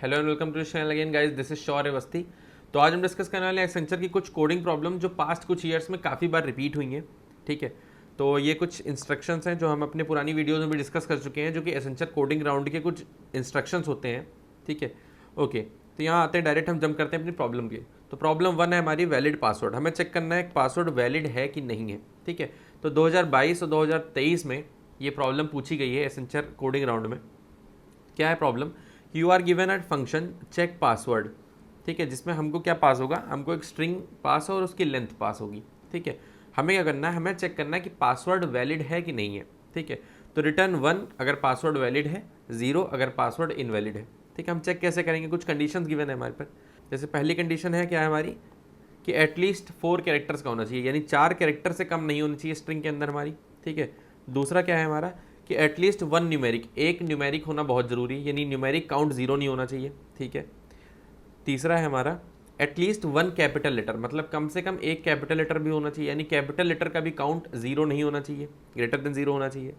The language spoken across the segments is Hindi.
Hello and welcome to channel again guys, this is Shaurya Awasthi. तो आज हम डिस्कस करने वाले हैं एक्सेंचर की कुछ कोडिंग प्रॉब्लम जो पास्ट कुछ ईयर्स में काफ़ी बार रिपीट हुई हैं। ठीक है, तो ये कुछ इंस्ट्रक्शंस हैं जो हम अपने पुरानी वीडियोज़ में भी डिस्कस कर चुके हैं, जो कि एक्सेंचर कोडिंग राउंड के कुछ इंस्ट्रक्शंस होते हैं। ठीक है, ओके, तो यहाँ आते हैं, डायरेक्ट हम जंप करते हैं अपनी प्रॉब्लम के। तो प्रॉब्लम 1 है हमारी वैलिड पासवर्ड। हमें चेक करना है पासवर्ड वैलिड है कि नहीं है। ठीक है, तो 2022 और 2023 में ये प्रॉब्लम पूछी गई है एक्सेंचर कोडिंग राउंड में। क्या है problem? You are given at function check password. ठीक है, जिसमें हमको क्या पास होगा, हमको एक स्ट्रिंग पास और उसकी लेंथ पास होगी। ठीक है, हमें क्या करना है, हमें चेक करना है कि पासवर्ड वैलिड है कि नहीं है। ठीक है, तो रिटर्न 1 अगर पासवर्ड वैलिड है, 0 अगर पासवर्ड इनवैलिड है। ठीक है, हम चेक कैसे करेंगे, कुछ कंडीशंस गिवन है हमारे पर। जैसे पहली कंडीशन है क्या है हमारी, कि एटलीस्ट 4 कैरेक्टर्स का होना चाहिए, यानी 4 कैरेक्टर से कम नहीं होनी चाहिए स्ट्रिंग के अंदर हमारी। ठीक है, दूसरा क्या है हमारा, कि एटलीस्ट 1 न्यूमेरिक, एक न्यूमेरिक होना बहुत ज़रूरी है, यानी न्यूमेरिक काउंट 0 नहीं होना चाहिए। ठीक है, तीसरा है हमारा एटलीस्ट 1 कैपिटल लेटर, मतलब कम से कम एक कैपिटल लेटर भी होना चाहिए, यानी कैपिटल लेटर का भी काउंट 0 नहीं होना चाहिए, ग्रेटर देन 0 होना चाहिए।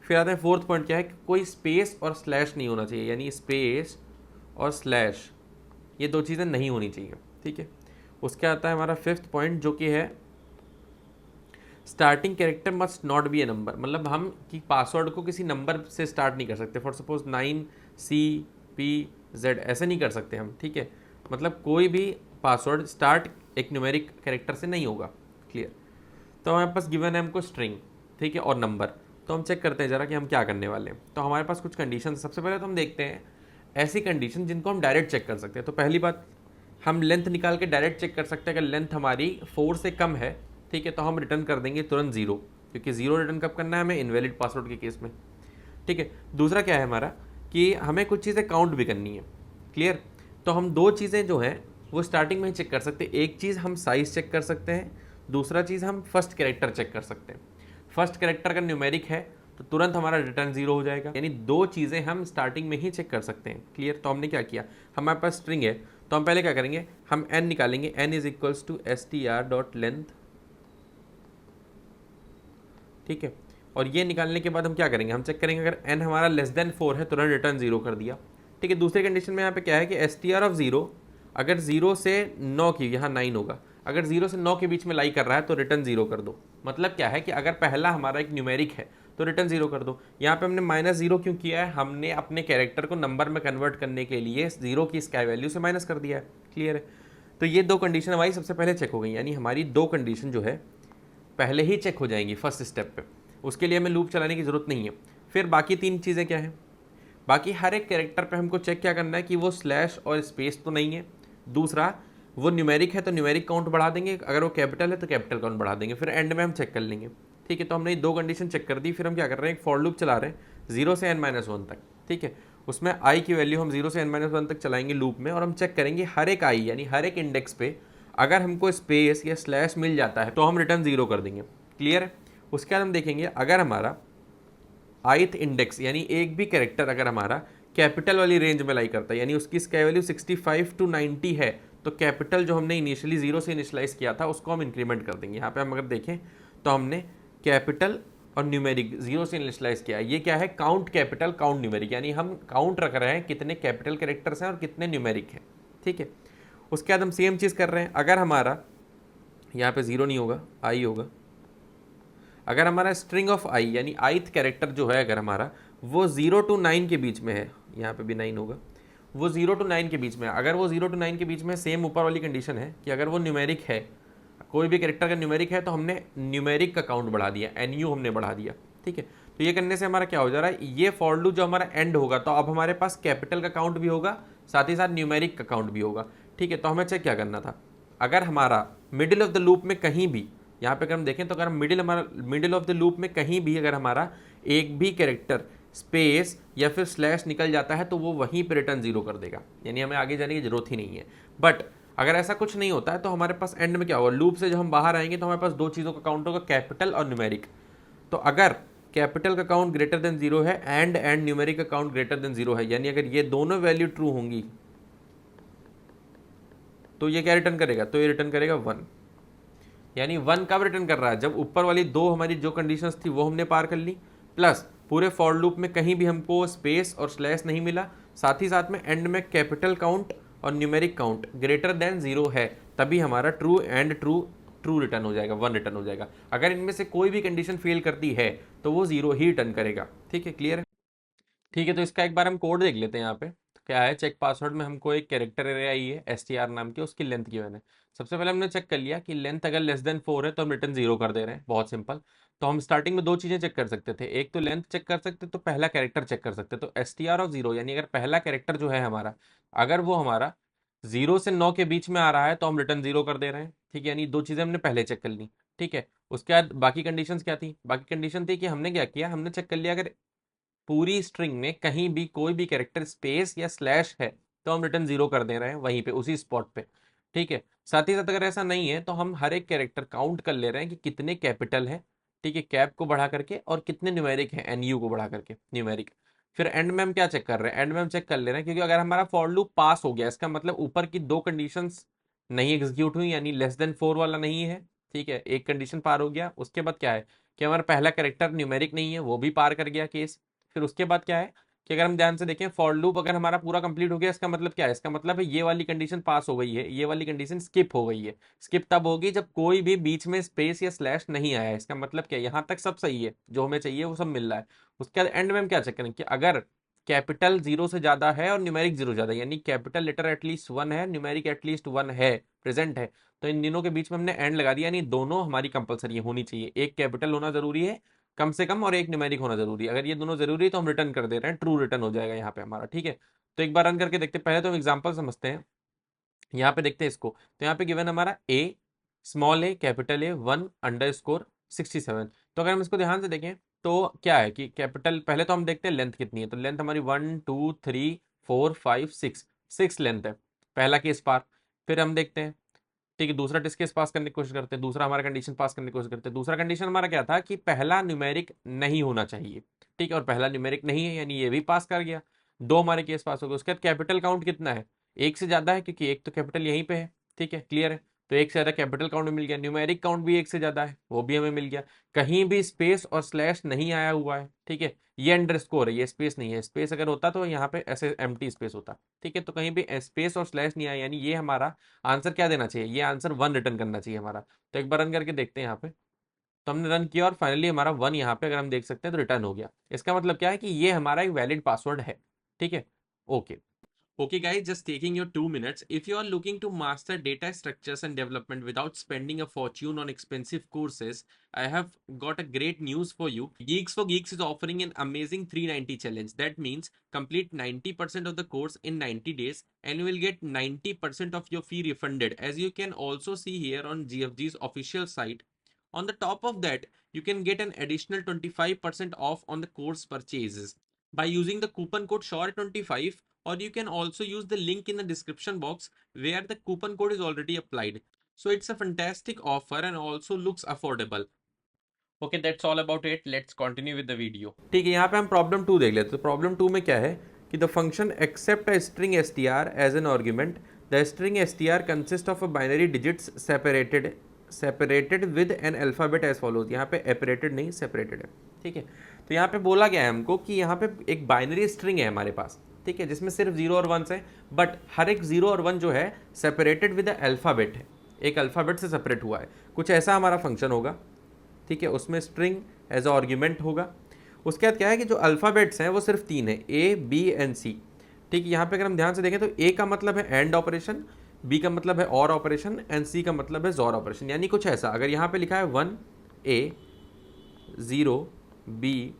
फिर आता है फोर्थ पॉइंट, क्या है कि कोई स्पेस और स्लैश नहीं होना चाहिए, यानी स्पेस और स्लैश ये दो चीज़ें नहीं होनी चाहिए। ठीक है, उसके आता है हमारा फिफ्थ पॉइंट, जो कि है starting character must not be A number, मतलब हम कि पासवर्ड को किसी नंबर से स्टार्ट नहीं कर सकते। फॉर सपोज 9CPZ ऐसे नहीं कर सकते हम। ठीक है, मतलब कोई भी पासवर्ड स्टार्ट एक न्यूमेरिक कैरेक्टर से नहीं होगा। क्लियर? तो हमारे पास गिवन है हमको स्ट्रिंग, ठीक है, और नंबर। तो हम चेक करते हैं ज़रा कि हम क्या करने वाले हैं। तो हमारे पास कुछ कंडीशन, सबसे पहले तो हम देखते हैं ऐसी कंडीशन जिनको हम डायरेक्ट चेक कर सकते हैं। तो पहली बात, हम लेंथ निकाल के डायरेक्ट चेक कर सकते हैं। अगर लेंथ हमारी 4 से कम है, ठीक है, तो हम रिटर्न कर देंगे तुरंत 0, क्योंकि 0 रिटर्न कब करना है हमें, इनवैलिड पासवर्ड के केस में। ठीक है, दूसरा क्या है हमारा, कि हमें कुछ चीज़ें काउंट भी करनी है। क्लियर? तो हम दो चीज़ें जो हैं वो स्टार्टिंग में ही चेक कर सकते हैं। एक चीज़ हम साइज़ चेक कर सकते हैं, दूसरा चीज़ हम फर्स्ट कैरेक्टर चेक कर सकते हैं। फर्स्ट कैरेक्टर का न्यूमेरिक है तो तुरंत हमारा रिटर्न 0 हो जाएगा, यानी दो चीज़ें हम स्टार्टिंग में ही चेक कर सकते हैं। क्लियर? तो हमने क्या किया, हमारे पास स्ट्रिंग है तो हम पहले क्या करेंगे, हम n निकालेंगे, n is equals to str.length। ठीक है, और ये निकालने के बाद हम क्या करेंगे, हम चेक करेंगे अगर n हमारा लेस देन 4 है तुरंत रिटर्न 0 कर दिया। ठीक है, दूसरी कंडीशन में यहाँ पे क्या है कि str ऑफ 0 अगर 0 से 9 की, यहाँ 9 होगा, अगर 0 से 9 के बीच में लाई कर रहा है तो रिटर्न 0 कर दो। मतलब क्या है कि अगर पहला हमारा एक न्यूमेरिक है तो रिटर्न 0 कर दो। यहाँ पे हमने -0 क्यों किया है, हमने अपने कैरेक्टर को नंबर में कन्वर्ट करने के लिए 0 की स्काई वैल्यू से माइनस कर दिया है। क्लियर है? तो ये दो कंडीशन हमारी सबसे पहले चेक हो गई, यानी हमारी दो कंडीशन जो है पहले ही चेक हो जाएंगी फर्स्ट स्टेप पे। उसके लिए हमें लूप चलाने की ज़रूरत नहीं है। फिर बाकी 3 चीज़ें क्या हैं, बाकी हर एक कैरेक्टर पे हमको चेक क्या करना है कि वो स्लैश और स्पेस तो नहीं है। दूसरा, वो न्यूमेरिक है तो न्यूमेरिक काउंट बढ़ा देंगे, अगर वो कैपिटल है तो कैपिटल काउंट बढ़ा देंगे, फिर एंड में हम चेक कर लेंगे। ठीक है, तो हमने दो कंडीशन चेक कर दी। फिर हम क्या कर रहे हैं, एक फॉर लूप चला रहे हैं 0 से n-1 तक। ठीक है, उसमें i की वैल्यू हम 0 से n-1 तक चलाएंगे लूप में, और हम चेक करेंगे हर एक i यानी हर एक इंडेक्स पे अगर हमको स्पेस या स्लैश मिल जाता है तो हम रिटर्न 0 कर देंगे। क्लियर है? उसके बाद हम देखेंगे अगर हमारा ith इंडेक्स यानी एक भी कैरेक्टर अगर हमारा कैपिटल वाली रेंज में लाई करता है, यानी उसकी स्काई वैल्यू 65 to 90 है, तो कैपिटल जो हमने इनिशियली 0 से इनिशलाइज किया था उसको हम इंक्रीमेंट कर देंगे। यहाँ पे हम अगर देखें तो हमने कैपिटल और न्यूमेरिक 0 से इनिशलाइज किया। ये क्या है, काउंट कैपिटल काउंट न्यूमेरिक, यानी हम काउंट रख रहे हैं कितने कैपिटल कैरेक्टर्स हैं और कितने न्यूमेरिक हैं। ठीक है, उसके बाद हम सेम चीज़ कर रहे हैं, अगर हमारा यहाँ पे 0 नहीं होगा, i होगा। अगर हमारा स्ट्रिंग ऑफ i यानी ith कैरेक्टर जो है अगर हमारा वो 0 to 9 के बीच में है, यहाँ पे भी 9 होगा, वो 0 to 9 के बीच में है। अगर वो 0 to 9 के बीच में, सेम ऊपर वाली कंडीशन है कि अगर वो न्यूमेरिक है, कोई भी कैरेक्टर का न्यूमेरिक है, तो हमने न्यूमेरिक का काउंट बढ़ा दिया, NU हमने बढ़ा दिया। ठीक है, तो ये करने से हमारा क्या हो जा रहा है, ये फॉर लूप जो हमारा एंड होगा तो अब हमारे पास कैपिटल का काउंट भी होगा, साथ ही साथ न्यूमेरिक का काउंट भी होगा। ठीक है, तो हमें चेक क्या करना था, अगर हमारा मिडिल ऑफ द लूप में कहीं भी, यहाँ पे अगर हम देखें तो अगर हम मिडिल ऑफ द लूप में कहीं भी अगर हमारा एक भी कैरेक्टर स्पेस या फिर स्लैश निकल जाता है तो वो वहीं पे रिटर्न 0 कर देगा, यानी हमें आगे जाने की जरूरत ही नहीं है। बट अगर ऐसा कुछ नहीं होता है तो हमारे पास एंड में क्या होगा, लूप से जब हम बाहर आएंगे तो हमारे पास दो चीज़ों का काउंट होगा, कैपिटल और न्यूमेरिक। तो अगर कैपिटल का काउंट ग्रेटर देन 0 है एंड न्यूमेरिक का काउंट ग्रेटर देन 0 है, यानी अगर ये दोनों वैल्यू ट्रू होंगी तो ये क्या रिटर्न करेगा, तो ये रिटर्न करेगा 1। यानी 1 कब रिटर्न कर रहा है, जब ऊपर वाली दो हमारी जो कंडीशंस थी वो हमने पार कर ली, प्लस पूरे फॉर लूप में कहीं भी हमको स्पेस और स्लैश नहीं मिला, साथ ही साथ में एंड में कैपिटल काउंट और न्यूमेरिक काउंट ग्रेटर देन 0 है, तभी हमारा true and true true return हो जाएगा, 1 रिटर्न हो जाएगा। अगर इनमें से कोई भी कंडीशन फेल करती है तो वो 0 ही रिटर्न करेगा। ठीक है, क्लियर है? ठीक है, तो इसका एक बार हम कोड देख लेते हैं यहाँ पे। तो क्या है, चेक पासवर्ड में हमको एक कैरेक्टर एरे आई है str नाम की, उसकी लेंथ गिवन है। सबसे पहले हमने चेक कर लिया कि लेंथ अगर लेस देन 4 है तो हम रिटर्न 0 कर दे रहे हैं, बहुत सिंपल। तो हम स्टार्टिंग में दो चीजें चेक कर सकते थे, एक तो लेंथ चेक कर सकते तो पहला कैरेक्टर चेक कर सकते। तो str यानी अगर पहला कैरेक्टर जो है हमारा, अगर वो हमारा 0 से 9 के बीच में आ रहा है तो हम रिटर्न 0 कर दे रहे हैं। ठीक है, यानी दो चीजें हमने पहले चेक कर ली। ठीक है, उसके बाद बाकी कंडीशंस क्या थी? बाकी कंडीशन थी कि हमने क्या किया, हमने चेक कर लिया अगर पूरी स्ट्रिंग में कहीं भी कोई भी कैरेक्टर स्पेस या स्लैश है तो हम रिटर्न 0 कर दे रहे हैं वहीं पे, उसी स्पॉट पे। ठीक है, साथ ही साथ अगर ऐसा नहीं है तो हम हर एक कैरेक्टर काउंट कर ले रहे हैं कि कितने कैपिटल है, ठीक है, कैप को बढ़ा करके, और कितने न्यूमेरिक है एनयू को बढ़ा करके, न्यूमेरिक। फिर एंड में हम क्या चेक कर रहे हैं, एंड में हम चेक कर ले रहे हैं क्योंकि अगर हमारा फॉर लूप पास हो गया इसका मतलब ऊपर की दो कंडीशंस नहीं एग्जीक्यूट हुई, यानी लेस देन 4 वाला नहीं है। ठीक है, एक कंडीशन पार हो गया। उसके बाद क्या है कि हमारा पहला कैरेक्टर न्यूमेरिक नहीं है, वो भी पार कर गया केस। फिर उसके बाद क्या है कि अगर हम ध्यान से देखें, फॉर लूप अगर हमारा पूरा कंप्लीट हो गया, इसका मतलब क्या है, इसका मतलब है ये वाली कंडीशन पास हो गई है, ये वाली कंडीशन स्किप हो गई है। स्किप तब होगी जब कोई भी बीच में स्पेस या स्लैश नहीं आया है। इसका मतलब क्या है, यहाँ तक सब सही है, जो हमें चाहिए वो सब मिल रहा है। उसके बाद एंड में हम क्या चेक करें कि अगर कैपिटल 0 से ज्यादा है और न्यूमेरिक 0 ज्यादा है, यानी कैपिटल लेटर एटलीस्ट 1 है, न्यूमेरिक एटलीस्ट 1 है, प्रेजेंट है, तो इन दिनों के बीच में हमने एंड लगा दिया, यानी दोनों हमारी कंपलसरी होनी चाहिए। एक कैपिटल होना जरूरी है कम से कम और एक न्यूमेरिक होना जरूरी है। अगर ये दोनों जरूरी है तो हम रिटर्न कर दे रहे हैं, ट्रू रिटर्न हो जाएगा यहाँ पे हमारा। ठीक है, तो एक बार रन करके देखते हैं। पहले तो हम एग्जांपल समझते हैं, यहाँ पे देखते हैं इसको। तो यहाँ पे गिवन हमारा ए, स्मॉल ए, कैपिटल ए, 1_67। तो अगर हम इसको ध्यान से देखें तो क्या है कि कैपिटल, पहले तो हम देखते हैं लेंथ कितनी है। तो लेंथ हमारी 1 2 3 4 5 6, 6 लेंथ है, पहला केस पार। फिर हम देखते हैं, ठीक है, दूसरा टेस्ट केस पास करने की कोशिश करते हैं, दूसरा हमारा कंडीशन पास करने की कोशिश करते हैं। दूसरा कंडीशन हमारा क्या था कि पहला न्यूमेरिक नहीं होना चाहिए। ठीक है, और पहला न्यूमेरिक नहीं है, यानी ये भी पास कर गया, दो हमारे केस पास हो गए। उसके बाद कैपिटल काउंट कितना है, एक से ज्यादा है क्योंकि एक तो कैपिटल यहीं पे है। ठीक है, क्लियर है? तो एक से ज्यादा कैपिटल काउंट भी मिल गया, न्यूमेरिक काउंट भी एक से ज्यादा है, वो भी हमें मिल गया। कहीं भी स्पेस और स्लैश नहीं आया हुआ है। ठीक है, ये अंडरस्कोर है, ये स्पेस नहीं है। स्पेस अगर होता तो यहाँ पे ऐसे एम्प्टी स्पेस होता। ठीक है, तो कहीं भी स्पेस और स्लैश नहीं आया, यानी ये हमारा आंसर क्या देना चाहिए, ये आंसर 1 रिटर्न करना चाहिए हमारा। तो एक बार रन करके देखते हैं यहाँ पे। तो हमने रन किया और फाइनली हमारा 1 यहाँ पे अगर हम देख सकते हैं तो रिटर्न हो गया। इसका मतलब क्या है कि ये हमारा एक वैलिड पासवर्ड है। ठीक है, okay. Okay, guys, just taking your 2 minutes. If you are looking to master data structures and development without spending a fortune on expensive courses, I have got a great news for you. Geeks for Geeks is offering an amazing 390 challenge. That means complete 90% of the course in 90 days and you will get 90% of your fee refunded. As you can also see here on GFG's official site. On the top of that, you can get an additional 25% off on the course purchases by using the coupon code SHORE25, or you can also use the link in the description box where the coupon code is already applied. So it's a fantastic offer and also looks affordable. Okay, that's all about it. Let's continue with the video. ठीक है, यहाँ पे हम प्रॉब्लम 2 देख लेते हैं। तो प्रॉब्लम 2 में क्या है कि the function accept a string str as an argument, the string str consist of a binary digits separated with an alphabet as follows. यहाँ पे एपरेटेड नहीं, सेपरेटेड है। ठीक है, तो यहाँ पे बोला गया है हमको कि यहाँ पे एक बाइनरी स्ट्रिंग है हमारे पास, ठीक है, जिसमें सिर्फ 0 और 1 है, बट हर एक 0 और 1 जो है सेपरेटेड विद अल्फाबेट है, एक अल्फाबेट से सेपरेट हुआ है। कुछ ऐसा हमारा फंक्शन होगा। ठीक है, उसमें स्ट्रिंग एज अ आर्ग्यूमेंट होगा। उसके बाद क्या है कि जो अल्फ़ाबेट्स हैं वो सिर्फ 3 है, ए, बी एंड सी। ठीक है, यहाँ पे अगर हम ध्यान से देखें तो ए का मतलब है एंड ऑपरेशन, बी का मतलब है और ऑपरेशन, एंड सी का मतलब है जोर ऑपरेशन। यानी कुछ ऐसा, अगर यहाँ पे लिखा है 1 ए 0 बी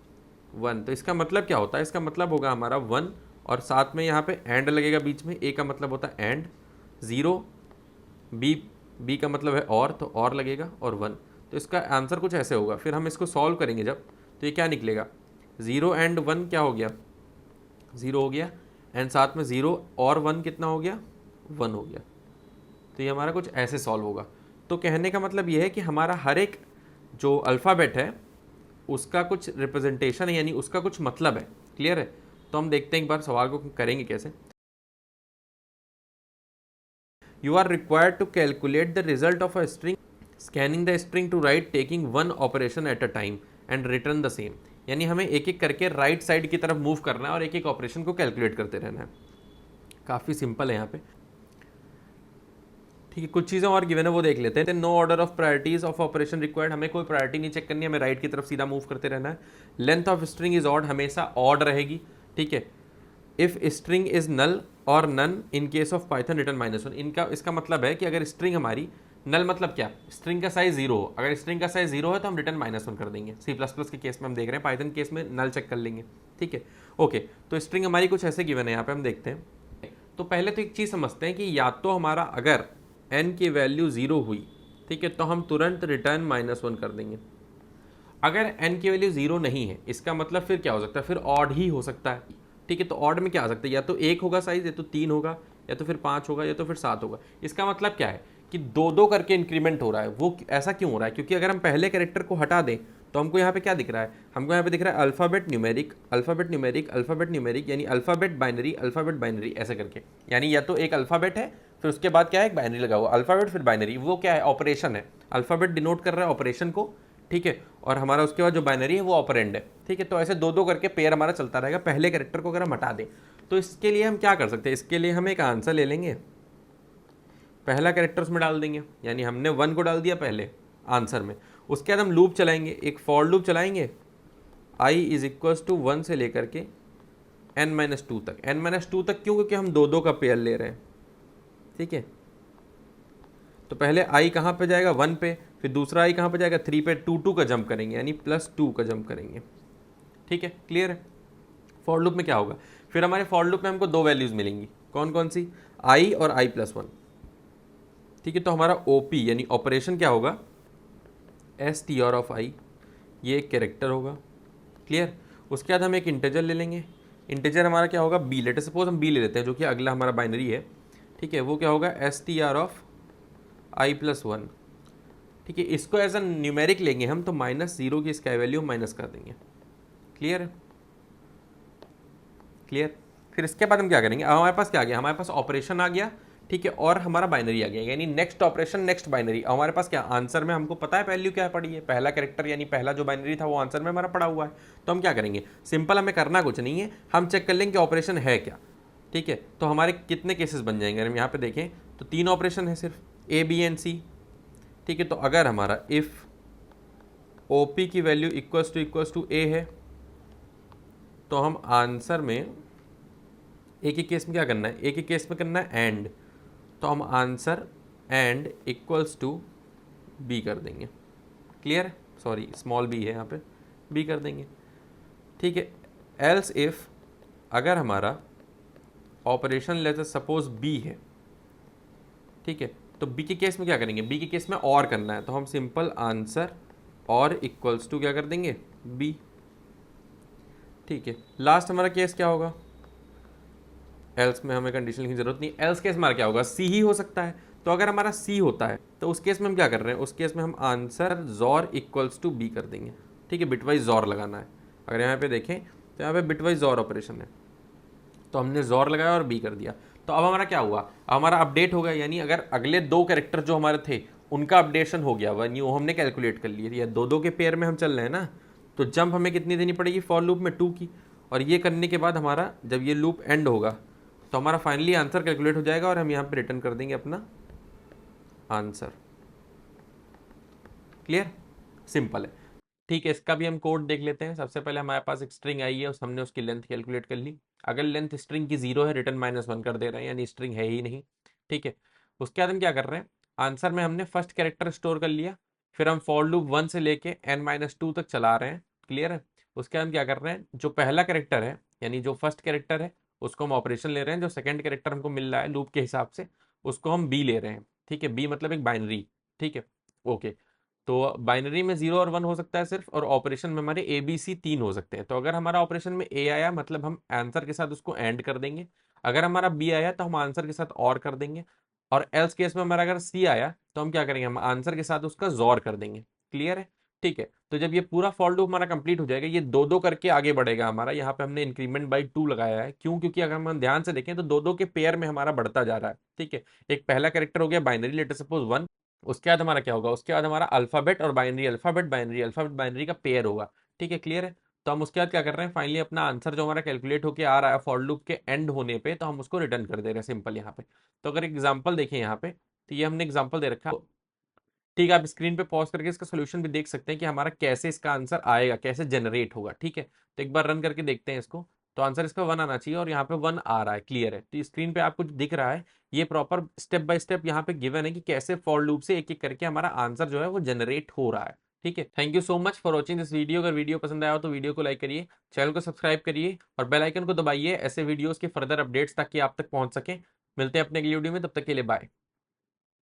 1, तो इसका मतलब क्या होता है, इसका मतलब होगा हमारा 1 और साथ में यहाँ पे एंड लगेगा बीच में। ए का मतलब होता है एंड, 0 बी का मतलब है और, तो और लगेगा, और 1। तो इसका आंसर कुछ ऐसे होगा। फिर हम इसको सॉल्व करेंगे जब, तो ये क्या निकलेगा, 0 एंड 1 क्या हो गया, 0 हो गया, एंड साथ में 0 और 1 कितना हो गया, 1 हो गया। तो ये हमारा कुछ ऐसे सॉल्व होगा। तो कहने का मतलब ये है कि हमारा हर एक जो अल्फ़ाबेट है उसका कुछ रिप्रेजेंटेशन है, यानी उसका कुछ मतलब है। क्लियर है? तो हम देखते हैं एक बार सवाल को करेंगे कैसे। You are required to calculate the result of a string, scanning the string to write, taking one operation at a time and return the same. यानी हमें एक एक करके राइट साइड की तरफ मूव करना है और एक एक ऑपरेशन को कैलकुलेट करते रहना है। काफ़ी सिंपल है यहाँ पे। ठीक है, कुछ चीज़ें और गिवन है वो देख लेते हैं। No order of priorities of operation required, हमें कोई प्रायोरिटी नहीं चेक करनी है, हमें राइट की तरफ सीधा मूव करते रहना है। Length of string is odd, हमेशा ऑड रहेगी। ठीक है, इफ स्ट्रिंग इज नल और none in case of Python return -1, इनका इसका मतलब है कि अगर स्ट्रिंग हमारी नल मतलब क्या, स्ट्रिंग का साइज 0 हो, अगर स्ट्रिंग का साइज 0 है तो हम रिटर्न -1 कर देंगे। C++ के केस में हम देख रहे हैं, पाइथन केस में नल चेक कर लेंगे। ठीक है, ओके, तो स्ट्रिंग हमारी कुछ ऐसे गिवन है, यहाँ पे हम देखते हैं। तो पहले तो एक चीज़ समझते हैं कि या तो हमारा अगर n की वैल्यू 0 हुई, ठीक है, तो हम तुरंत रिटर्न -1 कर देंगे। अगर n की वैल्यू 0 नहीं है, इसका मतलब फिर क्या हो सकता है, फिर ऑड ही हो सकता है। ठीक है, तो ऑड में क्या आ सकता है, या तो 1 होगा साइज, या तो 3 होगा, या तो फिर 5 होगा, या तो फिर 7 होगा। इसका मतलब क्या है कि दो दो करके इंक्रीमेंट हो रहा है। वो ऐसा क्यों हो रहा है, क्योंकि अगर हम पहले कैरेक्टर को हटा दें तो हमको यहाँ पे क्या दिख रहा है, हमको यहाँ पे दिख रहा है alphabet numeric, alphabet numeric, alphabet numeric, यानी अल्फ़ाबेट बाइनरी, अल्फ़ाबेट बाइनरी ऐसे करके। यानी या तो एक अल्फ़ाबेट है, फिर उसके बाद क्या है, एक बाइनरी लगा हुआ, अल्फ़ाबेट फिर बाइनरी। वो क्या है, ऑपरेशन है। अल्फ़ाबेट डिनोट कर रहा है ऑपरेशन को, ठीक है, और हमारा उसके बाद जो बाइनरी है वो ऑपरेंड है। ठीक है, तो ऐसे दो दो करके पेयर हमारा चलता रहेगा पहले कैरेक्टर को अगर हम हटा दें। तो इसके लिए हम क्या कर सकते हैं, इसके लिए हम एक आंसर ले लेंगे, पहला कैरेक्टर उसमें डाल देंगे, यानी हमने 1 को डाल दिया पहले आंसर में। उसके बाद हम लूप चलाएंगे, एक फॉर लूप चलाएंगे i इज इक्वल्स टू 1 से लेकर के n-2 तक। n-2 तक क्यों, क्योंकि हम दो दो का पेयर ले रहे हैं। ठीक है, तो पहले i कहाँ पे जाएगा, 1 पे, फिर दूसरा i कहाँ पे जाएगा, 3 पे, 2 का जंप करेंगे, यानी +2 का जंप करेंगे। ठीक है, क्लियर है। फॉर लूप में क्या होगा, फिर हमारे फॉर लूप में हमको दो वैल्यूज़ मिलेंगी, कौन कौन सी, i और i+1। ठीक है, तो हमारा OP यानी ऑपरेशन क्या होगा, str ऑफ i, ये एक कैरेक्टर होगा। क्लियर। उसके बाद हम एक इंटीजर ले लेंगे, इंटीजर हमारा क्या होगा, b। लेट सपोज हम b ले लेते हैं, जो कि अगला हमारा बाइनरी है। ठीक है, वो क्या होगा, str ऑफ i+1। ठीक है, इसको एज अ न्यूमेरिक लेंगे हम, तो -0 की स्काई वैल्यू माइनस कर देंगे। क्लियर है, क्लियर। फिर इसके बाद हम क्या करेंगे, अब हमारे पास क्या आ गया, हमारे पास ऑपरेशन आ गया। ठीक है, और हमारा बाइनरी आ गया, यानी नेक्स्ट ऑपरेशन नेक्स्ट बाइनरी। हमारे पास क्या आंसर में हमको पता है वैल्यू क्या पड़ी है, पहला कैरेक्टर यानी पहला जो बाइनरी था वो आंसर में हमारा पड़ा हुआ है। तो हम क्या करेंगे, सिंपल, हमें करना कुछ नहीं है, हम चेक कर लेंगे कि ऑपरेशन है क्या। ठीक है, तो हमारे कितने केसेस बन जाएंगे, हम यहाँ पे देखें तो 3 ऑपरेशन है सिर्फ, A B एंड C। ठीक है, तो अगर हमारा इफ OP की वैल्यू इक्वल्स टू A है, तो हम आंसर में एक ही केस में क्या करना है, एक ही केस में करना है एंड, तो हम answer and equals to B कर देंगे। क्लियर, सॉरी स्मॉल b है यहाँ पे, b कर देंगे। ठीक है, एल्स इफ, अगर हमारा ऑपरेशन लेते सपोज b है, ठीक है, तो b के केस में क्या करेंगे, b के केस में और करना है, तो हम सिंपल आंसर और इक्वल्स टू क्या कर देंगे, b। ठीक है, लास्ट हमारा केस क्या होगा, एल्स में हमें कंडीशन की जरूरत नहीं, एल्स केस हमारा क्या होगा, सी ही हो सकता है। तो अगर हमारा सी होता है तो उस केस में हम क्या कर रहे हैं, उस केस में हम answer XOR equals to B कर देंगे। ठीक है, बिटवाइज जॉर लगाना है। अगर यहाँ पे देखें तो यहाँ पे बिटवाइज जॉर ऑपरेशन है, तो हमने जॉर लगाया और बी कर दिया। तो अब हमारा क्या हुआ, अब हमारा अपडेट हो गया, यानी अगर अगले दो कैरेक्टर जो हमारे थे उनका अपडेशन हो गया, वह न्यू हमने कैलकुलेट कर लिया, या दो दो के पेयर में हम चल रहे हैं ना, तो जंप हमें कितनी देनी पड़ेगी फॉर लूप में, 2 की। और ये करने के बाद हमारा जब ये लूप एंड होगा तो हमारा फाइनली आंसर कैलकुलेट हो जाएगा और हम यहाँ पे रिटर्न कर देंगे अपना आंसर। क्लियर, सिंपल है। ठीक है, इसका भी हम कोड देख लेते हैं। सबसे पहले हमारे पास एक स्ट्रिंग आई है, उस हमने उसकी लेंथ कैलकुलेट कर ली। अगर लेंथ स्ट्रिंग की 0 है, रिटर्न -1 कर दे रहे हैं, यानी स्ट्रिंग है ही नहीं। ठीक है, उसके बाद हम क्या कर रहे हैं, आंसर में हमने फर्स्ट कैरेक्टर स्टोर कर लिया, फिर हम फॉर लूप 1 से लेके n-2 तक चला रहे हैं। क्लियर है, उसके बाद हम क्या कर रहे हैं, जो पहला कैरेक्टर है यानी जो फर्स्ट कैरेक्टर है उसको हम ऑपरेशन ले रहे हैं, जो सेकंड कैरेक्टर हमको मिल रहा है लूप के हिसाब से उसको हम b ले रहे हैं। ठीक है, b मतलब एक बाइनरी। ठीक है, ओके, तो बाइनरी में 0 और 1 हो सकता है सिर्फ, और ऑपरेशन में हमारे ए बी सी 3 हो सकते हैं। तो अगर हमारा ऑपरेशन में ए आया मतलब हम आंसर के साथ उसको एंड कर देंगे, अगर हमारा बी आया तो हम आंसर के साथ और कर देंगे, और एल्स केस में हमारा अगर सी आया तो हम क्या करेंगे, हम आंसर के साथ उसका जोर कर देंगे। क्लियर है, ठीक है। तो जब ये पूरा फॉर लूप हमारा कंप्लीट हो जाएगा, ये दो दो करके आगे बढ़ेगा हमारा। यहाँ पे हमने इंक्रीमेंट बाई 2 लगाया है, क्यों, क्योंकि अगर हम ध्यान से देखें तो दो दो के पेयर में हमारा बढ़ता जा रहा है। ठीक है, एक पहला कैरेक्टर हो गया बाइनरी, लेट सपोज 1, उसके बाद हमारा क्या होगा, उसके बाद हमारा अल्फाबेट और binary, alphabet binary, alphabet binary का पेयर होगा। ठीक है, क्लियर है। तो हम उसके बाद क्या कर रहे हैं, फाइनली अपना आंसर जो हमारा कैलकुलेट होके आ रहा है फॉर लूप के एंड होने पे, तो हम उसको रिटर्न कर दे रहे हैं सिंपल यहाँ पे। तो अगर एग्जांपल देखें यहाँ पे, तो ये हमने एग्जांपल दे रखा है। ठीक है, आप स्क्रीन पे पॉज करके इसका सोल्यूशन भी देख सकते हैं कि हमारा कैसे इसका आंसर आएगा, कैसे जनरेट होगा। ठीक है, तो एक बार रन करके देखते हैं इसको। तो आंसर इसका 1 आना चाहिए और यहाँ पे 1 आ रहा है, क्लियर है। तो स्क्रीन पे आपको जो दिख रहा है, ये प्रॉपर स्टेप बाय स्टेप यहाँ पे गिवन है कि कैसे फॉर लूप से एक एक करके हमारा आंसर जो है वो जनरेट हो रहा है। ठीक है, thank you so much for watching this video. अगर वीडियो पसंद आया हो तो वीडियो को लाइक करिए, चैनल को सब्सक्राइब करिए और बेल आइकन को दबाइए ऐसे वीडियोस के फर्दर अपडेट्स ताकि आप तक पहुंच सके। मिलते हैं अपने अगली वीडियो में, तब तक के लिए बाय।